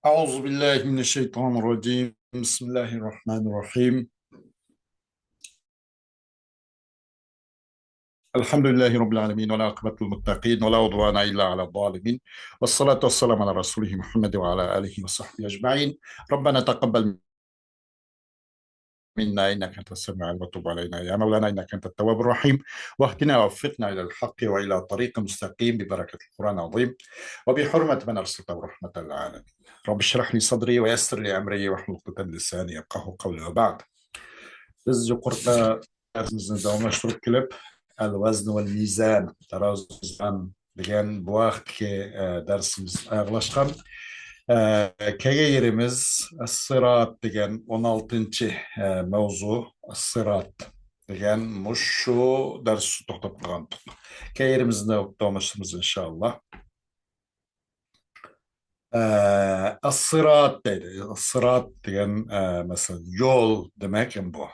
أعوذ بالله من الشيطان الرجيم. بسم الله الرحمن الرحيم. الحمد لله رب العالمين والعاقبة للمتقين ولا عدوان إلا على الظالمين، والصلاة والسلام على رسوله محمد وعلى آله وصحبه أجمعين. ربنا تقبل منا إنك أنت السميع العليم وتب علينا يا مولانا إنك أنت التواب الرحيم، واهدنا ووفقنا إلى الحق وإلى طريق مستقيم ببركة القرآن العظيم وبحرمة من أرسلته رحمة العالمين. رب اشرح لي صدري ويسر لي أمري واحلل عقدة من لساني يفقهوا قولي. وبعد، biz yuqorida darsimizni davom ettirib kelib, al-vazn val mizan, tarozi mizan degan bu vaqtgi darsimiz oyoqlashgan. Kelgan yerimiz as-sirat degan 16-chi mavzu. As-sirat degan shu dars to'xtab qolgan. Kelgan yerimizda davom ettiramiz inshaalloh. As-sirat deydi. As-sirat degan masalan yo'l demak ham bu.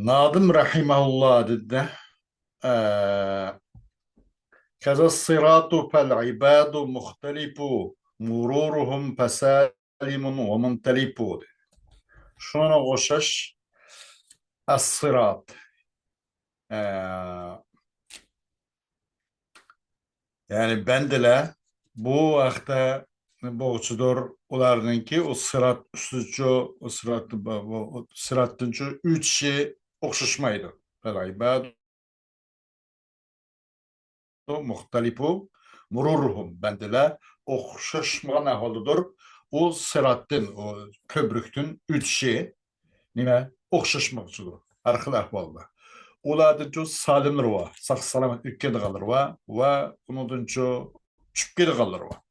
Nadim rahimahullah dedi. كذا الصراط فالعباد مختلف مرورهم فسالم ومنتلب. Şuna koşaş as-sırat. Yani bendile bu vakte boğçudur ularınki o sırat üstücü o sıratınçı üç şey okşuşmaydı. Fel-ibadu muhtalifu mururuhum bendile okşaşmagan aholudur. O sırattın, o köprüktün üç şey nime okşaşmakçıdır. Arxil ahvalda. Uladınço salimdir va, sağ salamet ükkede kalır va unudunço çüpkede kalır va.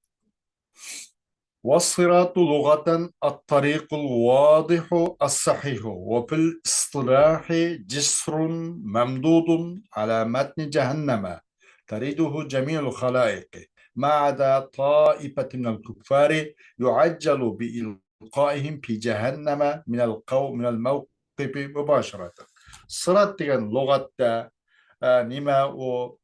والصراط لغة الطريق الواضح الصحيح، وفي الاصطلاح جسر ممدود على متن جهنم تريده جميع الخلائق ما عدا طائفة من الكفار يعجل بإلقائهم في جهنم من الموقف مباشرة. صراط degan lug'atda nima u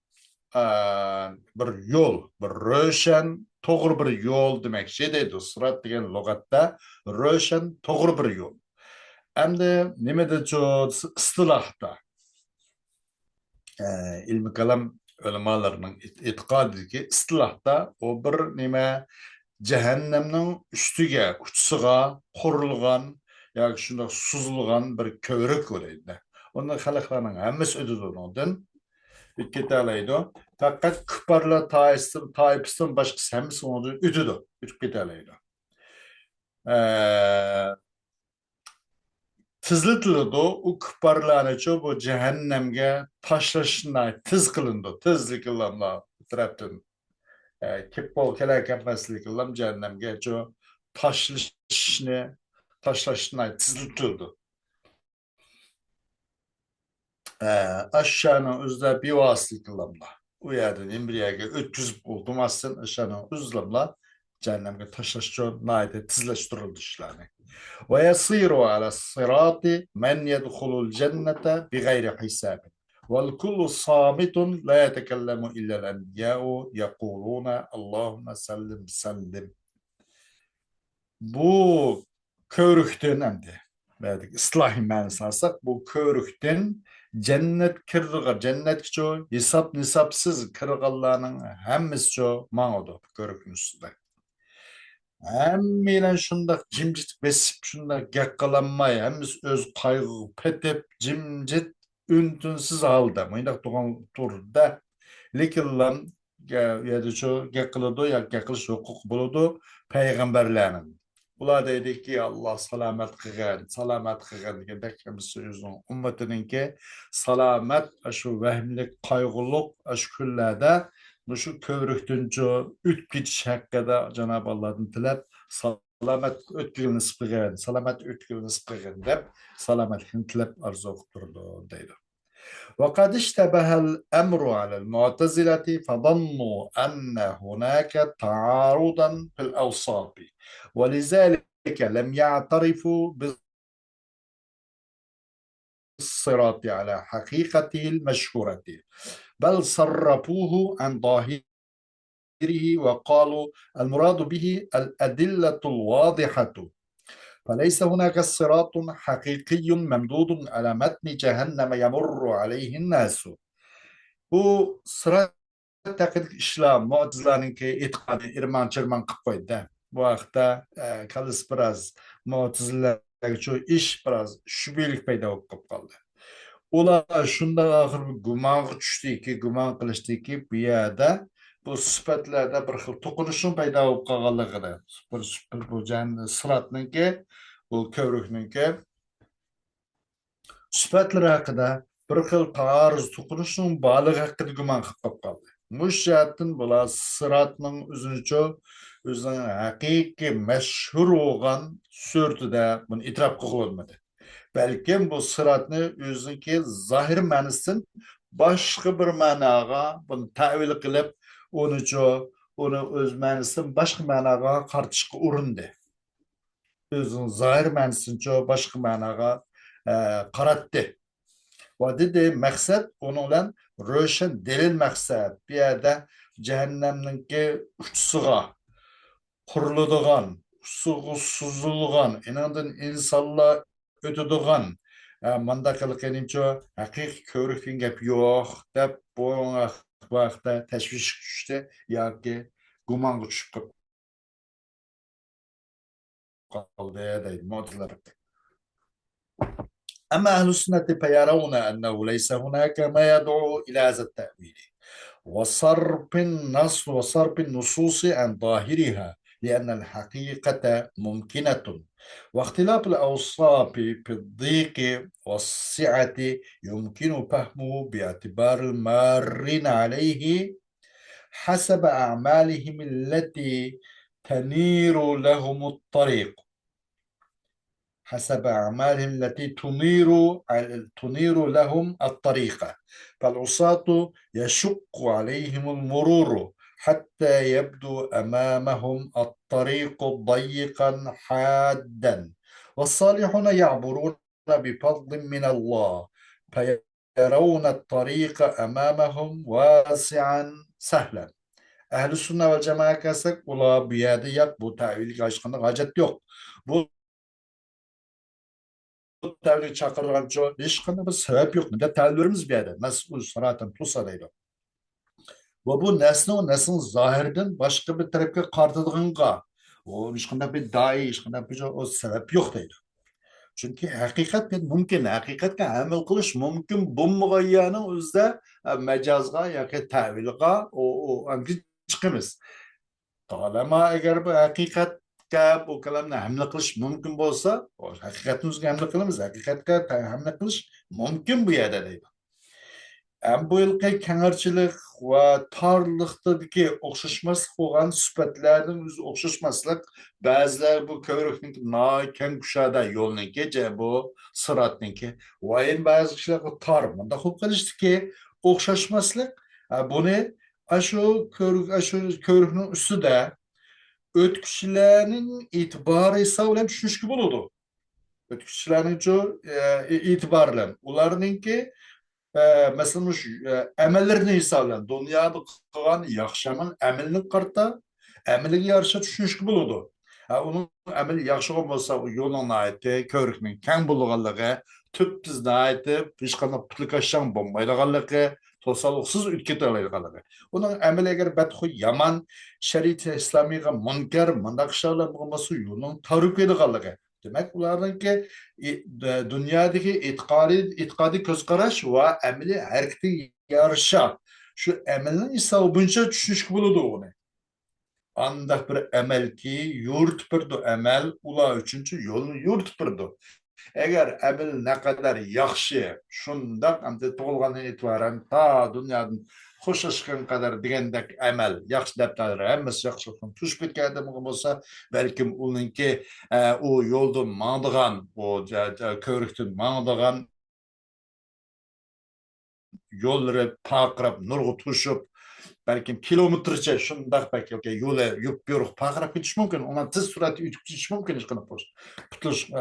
bir yo'l, bir ro'shan, to'g'ri bir yo'l demakchi deydi. Sirat degan lug'atda ro'shan, to'g'ri bir yo'l. Endi nimada istilohda ilmi kalam ulamolarning e'tiqodidagi istilohda u bir nima cehennemning ustiga, uchsiga qurilgan yoki shunday suzilgan bir ko'rik bo'laydi. Unda xalqlarning hammasi o'tadi undan. Ketalaydi. Fakat kıparla taifistan başkası hammasi undan o'tadi. O'tib ketalaydi. Tizletildi u kıparlarni bu cehennemge tashlashni tiz qilindi. Tizlik ilamla tarafdan kepol kelak yapmaslik ilam cehennemge tashlashni tizletildi. Aşağının özde bir vasıtlık ilamla. O yerden embriyage ötküzüp oldumazsın aşağının özlemla cehennemge taşlaşıyor, naide tizleştirildi işlerini. ويصير على الصراط من يدخل الجنة بغير حساب والكل صامت لا يتكلم إلا الأنبياء يقولون اللهم سلم سلم. Bu körükten endi. İslahi manasını alsak bu körükten cennet kirdiga cennet ço hesap nisapsız kirgallarının hemmisi ço mağdu körükün üstünde. Hemmeyle şundak cimcit besip şundak yakkalanmay hemmisi öz kaygı petep cimcit üntünsüz halda mıydak doğan turda likillam ya da ço yakkılıdı yakkılış hukuk buludu peygamberlerinin. Ular dedi ki Allah salamet kılgan degandek hemisi özünün ümmetininki salamet şu vehimlik kaygılık şu küllerde şu kövrüktünce üt geçiş hakkında Cenab-ı Allah'ın tilep salamet ötkülünü sıpıgan, salamet ötkülünü sıpıgan dep salametini tilep arzu okturdu deydi. وقد اشتبه الأمر على المعتزلة فظنوا أن هناك تعارضا في الأوصاف ولذلك لم يعترفوا بالصراط على حقيقته المشهورة بل صرفوه عن ظاهره وقالوا المراد به الأدلة الواضحة، فليس هناك صراط حقيقي ممدود على متن جهنم يمر عليه الناس. Bu sırat hakkındaki işler, mu'tezileninki itiqadi irman çırman qıp koydu. Bu vaqtda kalıs biraz mu'tezilelerge şu iş biraz şübhelik payda болып qoldi. Ular shunda axir gumonga tushdiki, gumon qilishdiki, bu yerda bu sifatlarda bir xil to'qinishning paydo bo'lib qolganligini, bu siratniki, bu ko'rikniki sifatlari haqida bir xil taarruz to'qinishning borligi haqida gumon qilib qoldi. Mush jihatdan bular siratning o'zining haqiqiy mashhur bo'lgan surtida buni e'tirof qilolmadi. Belki bu sıratını özünki zahir ma'nisidan boshqa bir ma'noga buni ta'vil qilib, uni o'z ma'nisidan boshqa ma'noga qaratishga urindi. O'zining zahir ma'nisidan boshqa ma'noga qaratdi. Va dedi maqsad uni bilan ro'shan delil maqsad. Bu yerda jahannamningki uchisiga quriladigan, suzilgan, inandan insonlar o'tadigan manda qilganimcha haqiqiy ko'rikdan gap yo'q deb bu vaqtda tashvish tushdi yoki gumonga tushib qoldi deydi mu'tazila. أما أهل السنة فيرون أنه ليس هناك ما يدعو إلى هذا التأويل وصرف النصوص عن ظاهرها، لأن الحقيقة ممكنة، واختلاف الأوصاف في الضيق والسعة يمكن فهمه باعتبار المارين عليه حسب أعمالهم التي تنير لهم الطريق، حسب أعمالهم التي تنير لهم الطريقة. فالعصاة يشق عليهم المرور حتى يبدو أمامهم الطريق ضيقا حادا، والصالحون يعبرون بفضل من الله فيرون الطريق أمامهم واسعا سهلا. أهل السنة والجماعة كسك ولا بيادية bu tavil aşkına hacet yok. Bu tavil çakırgan çoğu hiç bir sebep yok. Ne tavillerimiz bir yerde. Nasıl sıratın tusadaydı. Ve bu nesnin zahirden başka bir tarafka kartılığınca o işkinde bir dahi işkinde bir o sebep yok deydi. Çünkü hakikat mümkün. Hakikatka amel kılış mümkün. Bu muğayyanın özde mecazga ya ki tavilga o amki çıkımız. Talama eğer bu hakikat bu kalamni hamle qilish mumkin bo'lsa, haqiqatni o'ziga hamle qilamiz. Haqiqatga hamle qilish mumkin bu yerda deydi. Bu yilqi kengirchilik va torliqdagi o'xshashmaslik bo'lgan sifatlarning o'zi o'xshashmaslik, ba'zilar bu ko'rikning keng kushada yo'lniki, bu siratniki, va endi ba'zi kishilar tor. Bunda xo'p qilishdiki, o'xshashmaslik buni shu ko'rikning ustida ötküçülerinin itibarı hesabıyla düşünüşkü buludu. Ötküçülerinin çoğu itibarla. Onlarınki mesela emellerini hesabıyla. Dünyada kılan yakşamın emelini kartta emeline yarışa düşünüşkü buludu. Onun emeli yakşı olmasa o yolun aiti, körükünün keng bulduğalığı, tüp bizde aiti, hiç kadar pıtlıkaşan bombaylığı, tosalıksız ülke tağlaylığı. Onun emeli eğer betxu yaman, şeriti İslamiga munkar, mandakşarlar olması yolun tarif ediğalığı. Demek ularınki dünyadaki itikadi közkaraş ve emeli hareketi yarışa. Şu emelin ise bunca düşünüşkü buludu onu. Andak bir emel ki yurt birdu emel ula üçüncü yolunu yurt birdu. Eğer emel ne kadar yakşı şundak amde toğulgandan itibaren ta dünyanın hoşlaşkan kadar degендek emel yakşı deptaları emmesi yakşılıktan tuş bitkende mıgım olsa belki onunki o yoldan mağdıgan o körüktün mağdıgan yolları pakırıp nurgu tuşup belki kilometreçe şundak belki yola yup yoruq paqırıp ketiş mümkün. Ona tez surati ütüp ketiş mümkün hiç qanday bo'lsa.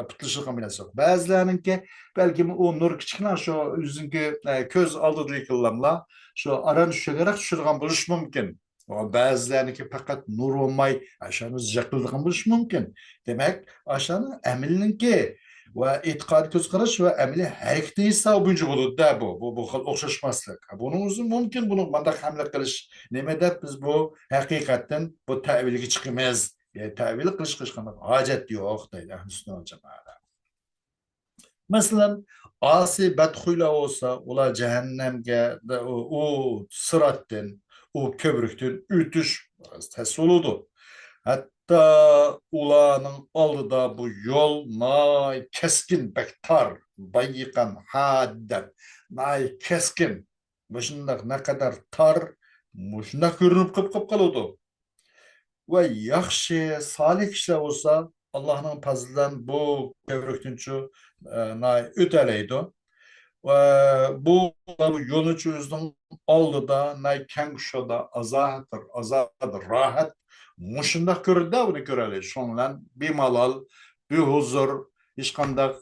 Putuluşu kombinasyonu. Bazılarınki belki o nur kichkina şu yüzünki köz aldırdıklarla şu aran düşerek düşürgen buluş mümkün. O bazılarınınki fakat nur olmay aşanı jakıldığımız mümkün. Demek aşanın emrininki ve itikad göz karaş ve emri hareketi ise buncu bulur da bu okşaşmazlık. Bunun uzun mümkün bunu mandak hamle kılış. Nemede biz bu hakikaten bu tevilgi çıkmaz. Tevil kılış kışkırmak hacet yok deydi Hüsnü Hocam. Mesela asi bedhuyla olsa ula cehennemge o sırattın o köbrüktün ütüş tesuludu. Hatta ulanın aldıda bu yol nay keskin bektar bayıkan hadden nay keskin başında ne kadar tar muşunda görünüp kıp kalıdı. Ve yaxşı, salih kişiler olsa Allah'ın fazlından bu kövrüktünçü öteleydi. Ve bu yolu çözdüm oldu da nay kengşoda azadır, rahat. Muşunda görüldü bunu göreli. Şonlan bir malal, bir huzur, hiç kandak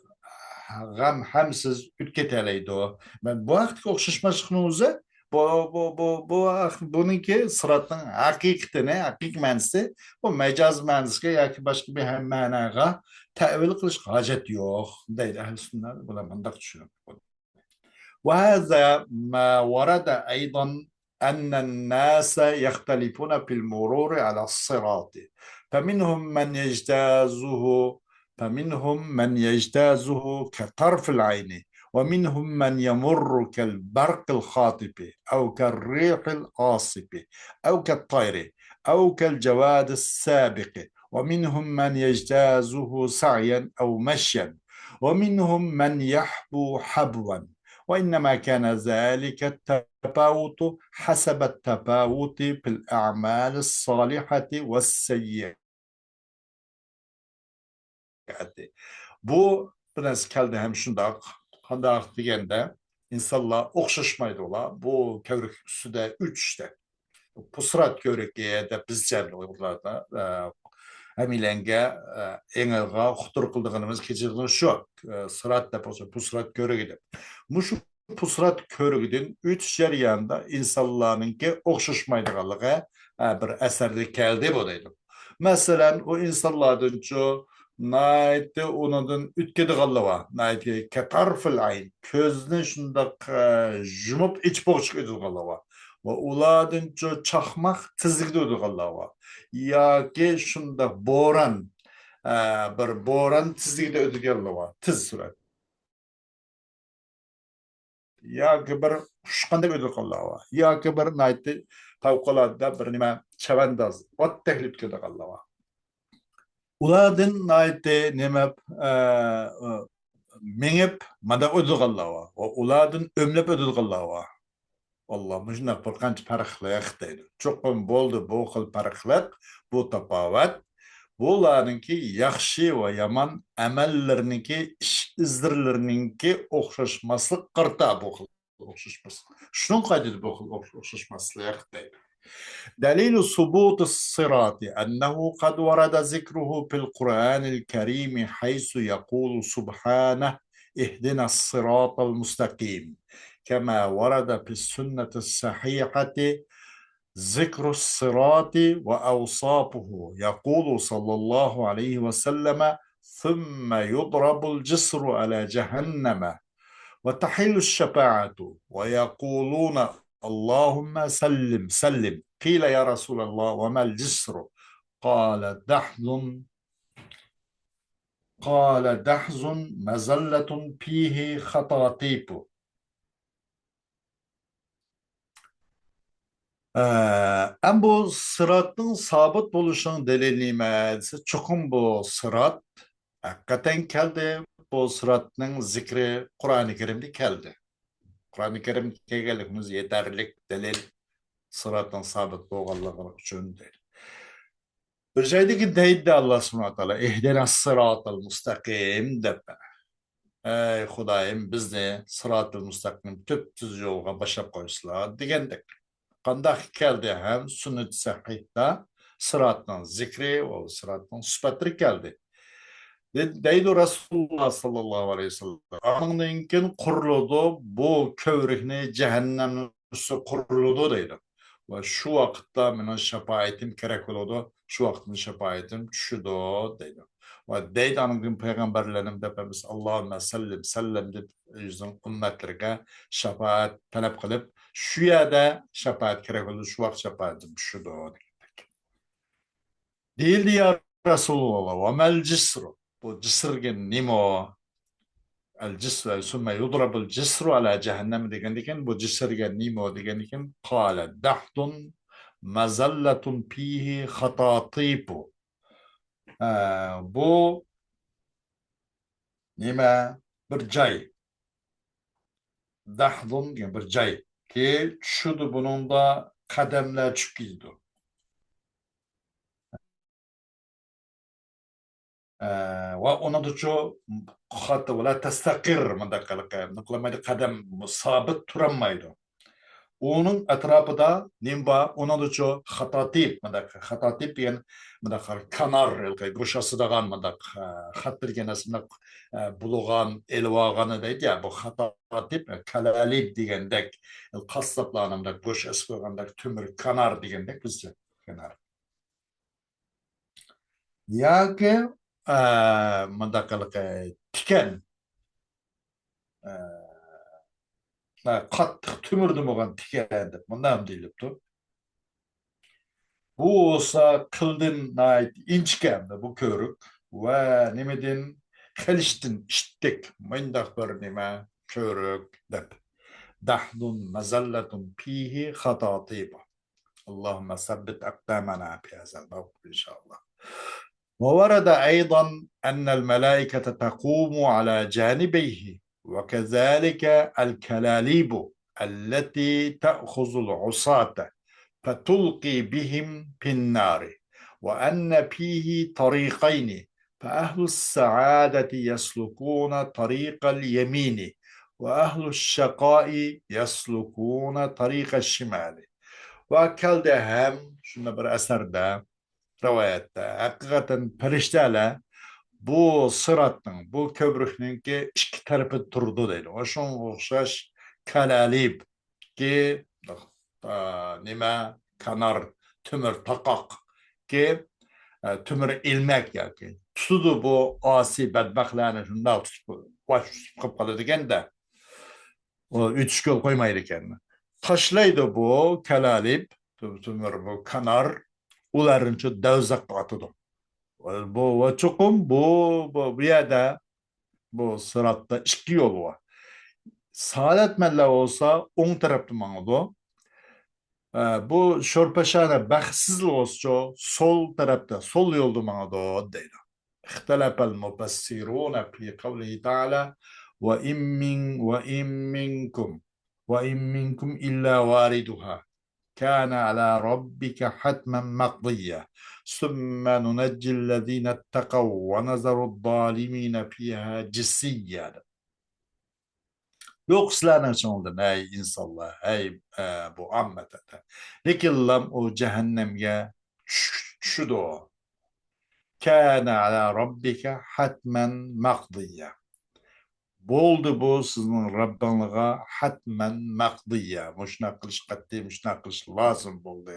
gam hamsiz ütketeleydi o. Ben bu aktik okşuşmaşkınımızı bununki sıratın hakikatine, hakik mənisi bu mecaz mənisiga yoki boshqa bir ma'noga tavil qilish hojat yo'q deydi ahli sunnat. Bular bundoq tushunib. وهذا ما ورد أيضا أن الناس يختلفون في المرور على الصراط فمنهم من يجتازه فمنهم من يجتازه كطرف العين ومنهم من يمر كالبرق الخاطف أو كالريح العاصف أو كالطير أو كالجواد السابق ومنهم من يجتازه سعيا أو مشيا ومنهم من يحبو حبوا وإنما كان ذلك التفاوت حسب التفاوت في الأعمال الصالحة والسيئة. Bu biraz keldi hem şundak, kandak degende insanlar okşaşmaydı ola. Bu kövrük üstüde üç işte. Pusrat kövrükeye de bizce buralarda emilenge eňelga hutur kıldığımız keçirdiğimiz şu sırat deposu pusrat körügüdür. Muşu pusrat körügüdün üç şeriyanda insanlarınki okşuşmaydıqalığı bir eserde keldi bu deydim. Mesela o insanlardan çoğu naiti onundan ütkediğalığı naiti ketarfil ayn közünü şundak jumup iç boğuşuk ediğalığı ve uladın çoğu çakmak tizlikde ediğalığı yoki shunda bo'ron bir bo'ron tizligida o'tganlar tiz surat yoki bir uchqanda o'tganlar yoki bir nayti favqulodda bir nima chavandoz otdek o'tganlar ulardan nayti nima mengib manda o'tganlar va ulardan o'mlab o'tganlar Allah mujnaq bir qancha farqlar deydi cho'qim bo'ldi bu xil farqlar bu tafovut bularninki yaxshi va yomon amallarininki ish izlarlarininki o'xshashmaslik qirta bu xil o'xshashmaslik shuni qaydidi bu xil o'xshashmaslik deydi دليل ثبوت الصراط أنه قد ورد ذكره في القرآن الكريم حيث يقول سبحانه اهدنا الصراط المستقيم كما ورد في السنة الصحيحة ذكر الصراط وأوصافه يقول صلى الله عليه وسلم ثم يضرب الجسر على جهنم وتحل الشفاعة ويقولون اللهم سلم سلم قيل يا رسول الله وما الجسر قال دحز مزلة فيه خطاطيف Em bu sıratın sabit buluşun delillemesi çokum bu sırat hakikaten geldi. Bu sıratın zikri Kur'an-ı Kerim'de geldi. Kur'an-ı Kerim kelgelikimiz yeterlik delil sıratın sabit bolganlygy üçin değil. Bir şeydeki deydi Allah subhanahu wa taala ihdinas sıratal mustaqim dep. Ey Hudaýym bizni sıratal mustaqim tüptüz yolga başap koýsalar degendek. Qandak keldi hem sünnet sahihda sıratın zikri o sıratın sıfatları geldi. Deydi Resulullah sallallahu aleyhi ve sellem. Anınınkin kuruludu bu kövrihni cehennem üstü kuruludu deydi. ve şu vakitte menen şefaatim kerek boludu. Şu vaktin şefaatim şudo deydi. Ve deydi anın peygamberlerim depemiz Allahümme sellim sellem dep yüzün ümmetlerine şefaat talep kılıp şu yerde şefaat kerek oldu. Şu vakt şefaatim şudo. Değildi ya Resulullah. Ve mel cisru. Bu cisrgen nimo. El cisru sümme yudrabul cisru ala cehennem degendiken bu cisrgen nimo degendiken kâle dahdun mazallatun fihi hatatibu. Bu nime bir cay. Dahdun bir cay. Ki şudu bunun da kademler çıkıyordu. Ona da çok hatta vela testakir mandakalık. Nıklamaydı kadem sabit durammaydı. Onun etrafında nimba ona da çok hatatip mandak hatatip yani mandak kanar goşası da mandak hat bir genesinde buluğan elvaganı deydi ya bu hatatip kalalip degendek kasaplanımda goş eskogandak tümür kanar degendek bizce kanar. Ya ki mandakalık tiken kattık tümürdüm oğan tiken dep bundan deyilipti. Bu olsa kıldın ait inçkemde bu körük ve nimedin keliştin işittik mındak bir nime körük dep. Dahdun mazallatun fihi hatatiba. Allahümme sabbit akdamana fi hazel mevkif inşallah. وورد أيضا أن الملائكة تقوم على جانبيه وكذلك الكلاليب التي تأخذ العصاة فتلقي بهم في النار وأن فيه طريقين فأهل السعادة يسلكون طريق اليمين وأهل الشقاء يسلكون طريق الشمال وأكل هم شنو bir eserde rivayette hakikaten perişteler bu sıratın bu köprünün ki iki tarafı turdu değil. O şun okşaş kalalib ki nime kanar tümür takak ki tümür ilmek ya ki tutudu bu asi bedbahtlarını şunda tutup baş tutup kalırdı de o üç göl koymaydı kendine. Taşlaydı bu kalalib tümür bu kanar ularınçı devzak batıdı. Bu çokum bu yerde bu sıratta iki yol var. Saadet melle olsa on tarafta mağdu. Bu şorpaşane bahtsızlık olsa sol tarafta sol yolda mağdu değil. اختلف المفسرون في قوله تعالى وإن منكم وإن منكم إلا واردها كان على ربك حتما مقضيا ثم ننجي الذين اتقوا ونذر الظالمين فيها جسيا. Yok silahla çoğundan ey insanlar, ey bu ammete. Lekin lam o cehennemge şu o. Kâne ala rabbike hatmen makdiye. Boldu bu sizin Rabbinize hatmen makdiye. Muşna kılış katdi, muşna kılış lazım boldu.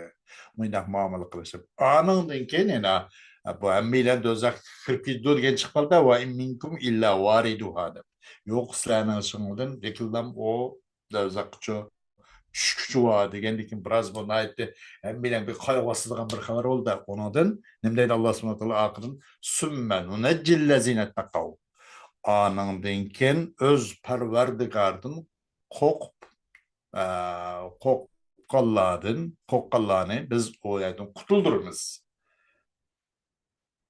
Mıynak muamele kılışıp. Anındın kenine bu emmiyle dözek 44 gen çıkmadı ve imminkum illa variduha. Yok silahına ışınladın. Rekildem o dözekçu şükçü var degendikin biraz buna aitti. Emmiyle bir kayvasızlığa bir haber oldu. Onadın. Nemdeydi Allah subhanahu wa ta'ala akırın. Sümme nuneccillezine takav. Anındınken öz perverdigarın kok kokkallarını biz o yerden kutuldurumuz.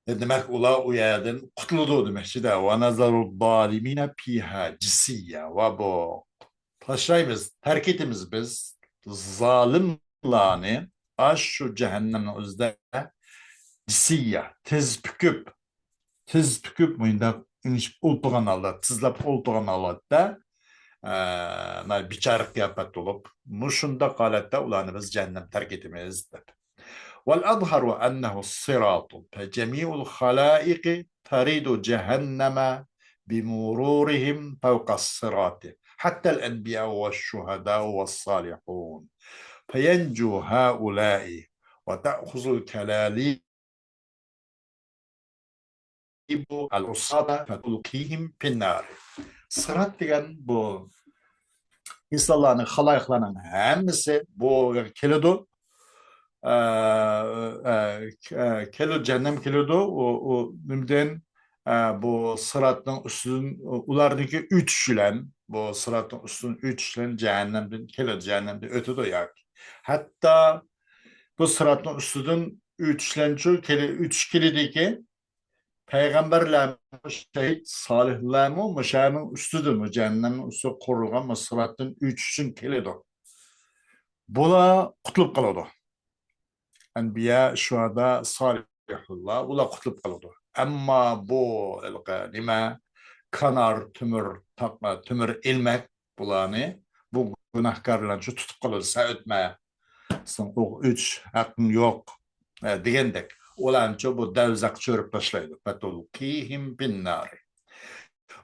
Demek ula o yerden kutuldu demek. İşte ve nazaru zalimine fiha cisiyye ve bu taşrayımız, terk etimiz biz zalimlarını aş şu cehennemin özde cisiyye tiz püküp muyunda ultuğan Allah, tizlap ultuğan Allah da biçarık yapet olup muşunda kalette ulanı biz cehennem terk etimiz de. والأظهر أنه الصراط فجميع الخلائق تريد جهنم بمرورهم فوق الصراط حتى الأنبياء والشهداء والصالحون فينجو هؤلاء وتأخذ الكلاليب العصاة فتلقيهم في النار. Sırat degan bu insanların, halayıkların hemmisi bu kelidi. Kelid cennem kelidi. O nimden bu sıratın üstün ulardaki üç bilen bu sıratın üstün üç bilen cehennemden kelid cehennemden ötüdü ya. Hatta bu sıratın üstünden üç bilen üç kilideki Peygamberler şehit salihler mi müşahının üstüdür mü cehennemin üstü kurulgan mısıratın üçün kelidi. Bula kutlup kaladı. Enbiya şuhada salihullah bula kutlup kaladı. Ama bu nima kanar tümür ilmek bulanı bu günahkarlar şu tutup kalırsa ötmeye. O üç hakkın yok degендek. Olanca bu devzak çörüp taşlaydı. Fetulkihim bin nari.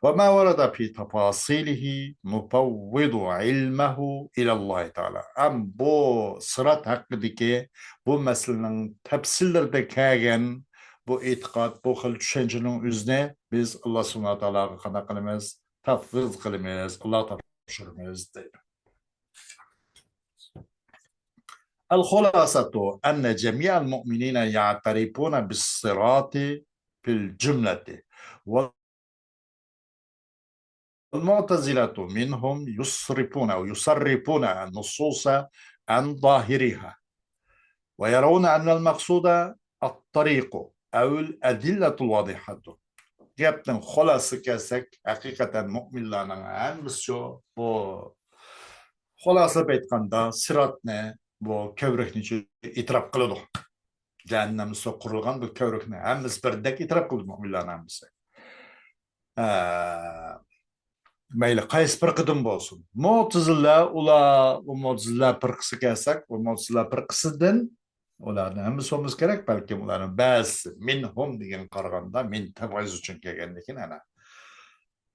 وما ورد في تفاصيله نفوض علمه إلى الله Teala. Bu sırat hakkındaki bu meselenin tefsirlerde kelgen bu itiqat, bu xil düşüncenin üzerine biz Allah subhanahu wa ta'ala qana qilamiz, tafviz qilamiz, Allah topshiramiz deydi. الخلاصة أن جميع المؤمنين يعترفون بالصراط في الجملة والمعتزلة منهم يصرفون أو يصرفون النصوص عن ظاهرها ويرون أن المقصود الطريق أو الأدلة الواضحة. Gapning xulosasi kelsak, haqiqatan mu'minlarning hammasi shu bu xulosab aytganda siratni bu ko'vrikni e'tirof qiladi. Jahannam so qurilgan bu ko'vrikni hammasi birdek e'tirof qiladi mu'minlarning hammasi. Mayli qaysi bir qidim bo'lsin. Mu'tazillar bu mu'tazillar firqasi kelsak, bu mu'tazillar firqasidan ularni hammasi olmasa kerak, balki ularni ba'zi minhum degan qaraganda min tabiz uchun kelgandan ana.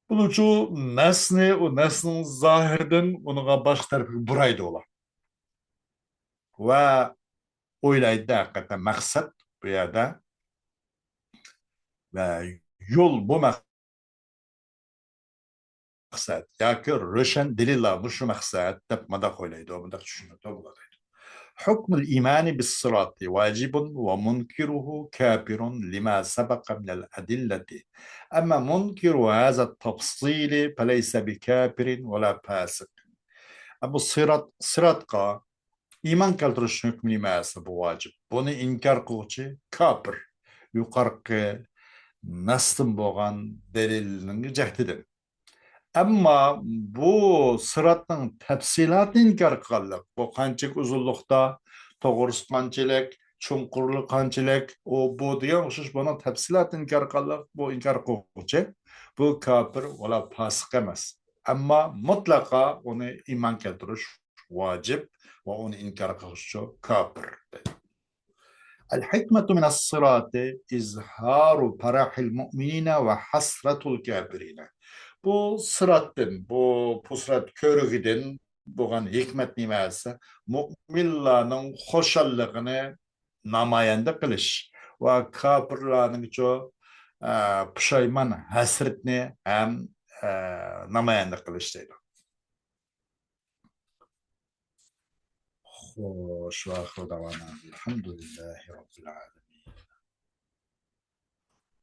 Buning uchun nasni, u nasning zohirdan unga boshqa tarafga buraydi ular. Va o'ylaydi haqiqatan maqsad bu yerda va yo'l bu maqsad yoki ro'shan dalillar bu shu maqsad deb madaq o'ylaydi, bundaq tushunadi bo'ladi. حكم الإيمان بالصراط واجب ومنكره كافر لما سبق من الأدلة. أما منكر هذا التفصيل فليس بكافر ولا فاسق. أما صراطqa iman keltirish hukmi nimasi bu vojib. Buni inkor qiluvchi kofir. Yuqorqi nastin bo'lgan dalilning jahdidir. Ammo bu siratning tafsilotini inkor qilganlik, bu qanchalik uzunlikda, to'g'risi qanchalik, chunqurlik qanchalik, bu degan o'xshash buni tafsilotini inkor qilganlik, bu inkor qiluvchi, bu kofir va fosiq emas. Ammo mutlaqo uni iymon keltirish vojib va uni inkor qiluvchi kofir. الحكمة من الصراط إظهار فرح المؤمنين وحسرة الكافرين. Bu sırattın, bu pusrat körügiden buğan hikmet nimesi mu'minlarning xoşallığını namayanda qilish va kafirlarning cho pushayman hasratni ham namayanda qilish deydi. Xo'sh, va oxir davona alhamdulillahi robbil alamin.